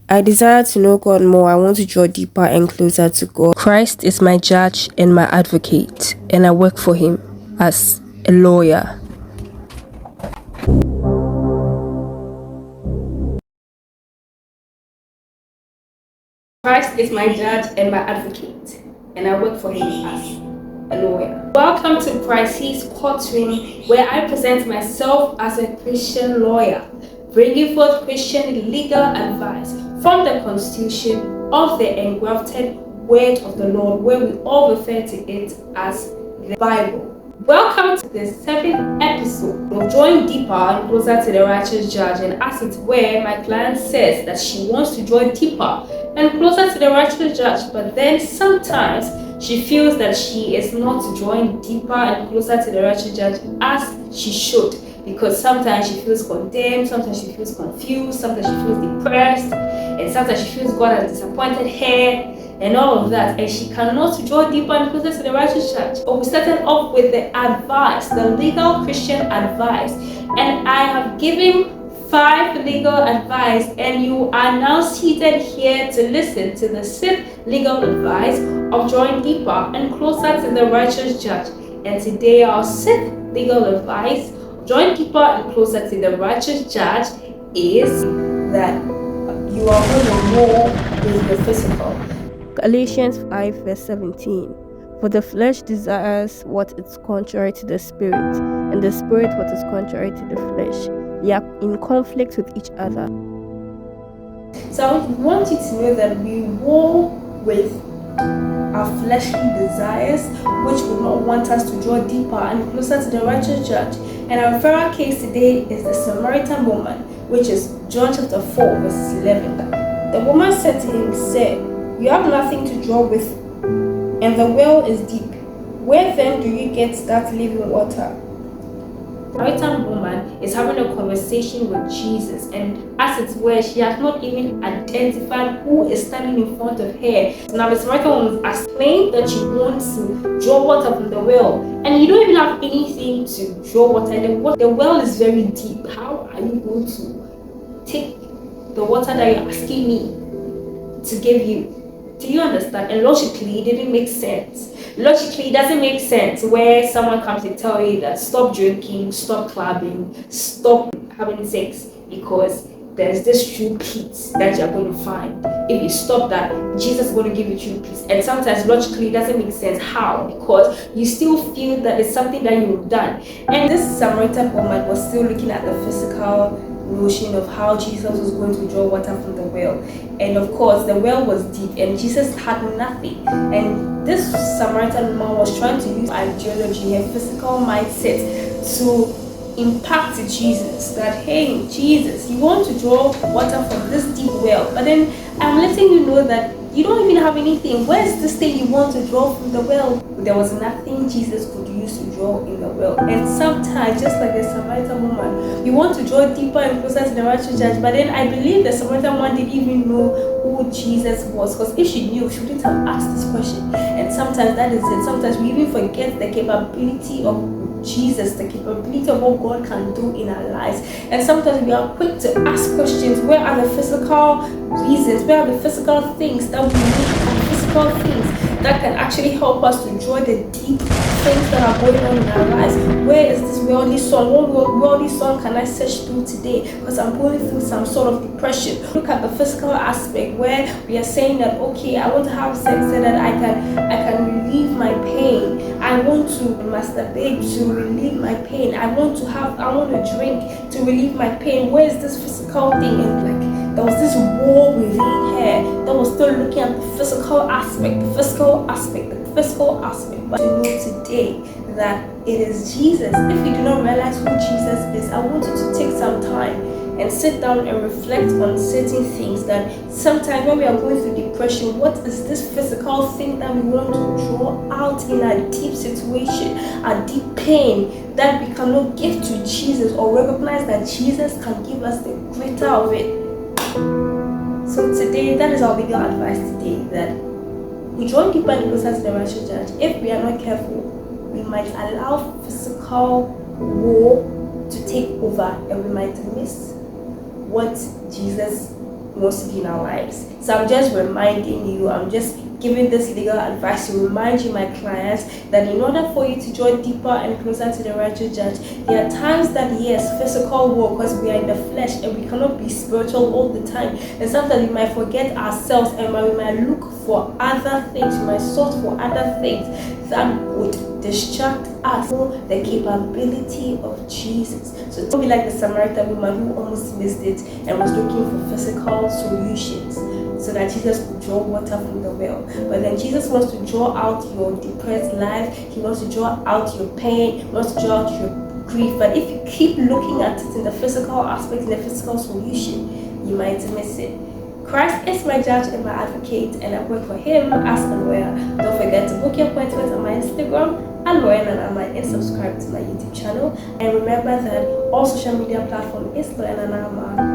I desire to know God more. I want to draw deeper and closer to God. Christ is my judge and my advocate, and I work for him as a lawyer. Christ is my judge and my advocate, and I work for him as a lawyer. Welcome to Christ's courtroom, where I present myself as a Christian lawyer, bringing forth Christian legal advice from the Constitution of the engrafted Word of the Lord, where we all refer to it as the Bible. Welcome to the 7th episode of Drawing Deeper and Closer to the Righteous Judge, and as it were, my client says that she wants to draw deeper and closer to the righteous judge, but then sometimes she feels that she is not drawing deeper and closer to the righteous judge as she should, because sometimes she feels condemned, sometimes she feels confused, sometimes she feels depressed, and sometimes she feels God has disappointed her and all of that, and she cannot draw deeper and closer to the righteous judge. But we started off with the advice, the legal Christian advice, and I have given 5 legal advice, and you are now seated here to listen to the 6th legal advice of drawing deeper and closer to the righteous judge. And today our 6th legal advice of drawing deeper and closer to the righteous judge is that you are going to war with your physical. Galatians 5 verse 17. For the flesh desires what is contrary to the spirit, and the spirit what is contrary to the flesh. They are in conflict with each other. So I want you to know that we war with our fleshly desires, which will not want us to draw deeper and closer to the righteous judge. And our referral case today is the Samaritan woman, which is John chapter 4 verse 11. The woman said to him, "Sir, you have nothing to draw with, and the well is deep. Where then do you get that living water?" The Samaritan woman is having a conversation with Jesus, and as it were, she has not even identified who is standing in front of her. Now the Samaritan woman has explained that she wants to draw water from the well, and you don't even have anything to draw water. The well is very deep. How are you going to take the water that you're asking me to give you? Do you understand? And logically, it didn't make sense. Logically, it doesn't make sense where someone comes to tell you that stop drinking, stop clubbing, stop having sex, because there's this true peace that you're going to find. If you stop that, Jesus is going to give you true peace. And sometimes logically, it doesn't make sense. How? Because you still feel that it's something that you've done. And this Samaritan woman was still looking at the physical notion of how Jesus was going to draw water from the well. And of course, the well was deep and Jesus had nothing. And this Samaritan woman was trying to use ideology, her physical mindset, to impact Jesus that, hey, Jesus, you want to draw water from this deep well, but then I'm letting you know that you don't even have anything. Where's this thing you want to draw from the well? There was nothing Jesus could use to draw in the well. And sometimes, just like the Samaritan woman, you want to draw deeper and closer to the righteous judge, but then I believe the Samaritan woman didn't even know who Jesus was, because if she knew, she wouldn't have asked this question. And sometimes that is it. Sometimes we even forget the capability of Jesus, the capability of what God can do in our lives. And sometimes we are quick to ask questions. Where are the physical reasons? Where are the physical things that we need? Physical things that can actually help us to draw the deep things that are going on in our lives. Where is this worldly song? What worldly song can I search through today? Because I'm going through some sort of depression. Look at the physical aspect where we are saying that, okay, I want to have sex so that I can relieve my pain. I want to masturbate to relieve my pain. I want to drink to relieve my pain. Where is this physical thing? And like, there was this war within her that was still looking at the physical aspect. But you know today that it is Jesus. If you do not realize who Jesus is, I want you to take some time and sit down and reflect on certain things that sometimes when we are going through depression, what is this physical thing that we want to draw out in a deep situation, a deep pain that we cannot give to Jesus, or recognize that Jesus can give us the greater of it. So today, that is our legal advice today, that we join deeper and closer to the righteous judge. If we are not careful, we might allow physical war to take over, and we might miss what Jesus He wants to be in our lives. So I'm just reminding you, I'm just giving this legal advice to remind you, my clients, that in order for you to join deeper and closer to the righteous judge, there are times that, yes, physical work, because we are in the flesh and we cannot be spiritual all the time. And sometimes we might forget ourselves and we might look for other things, we might search for other things that would distract us from the capability of Jesus. So don't be like the Samaritan woman who almost missed it and was looking for physical solutions so that Jesus could draw water from the well. But then Jesus wants to draw out your depressed life. He wants to draw out your pain. He wants to draw out your grief. But if you keep looking at it in the physical aspect, in the physical solution, you might miss it. Christ is my judge and my advocate, and I work for him as a lawyer. Don't forget to book your appointment on my Instagram at LawYerNana and subscribe to my YouTube channel. And remember that all social media platforms is LawYerNana.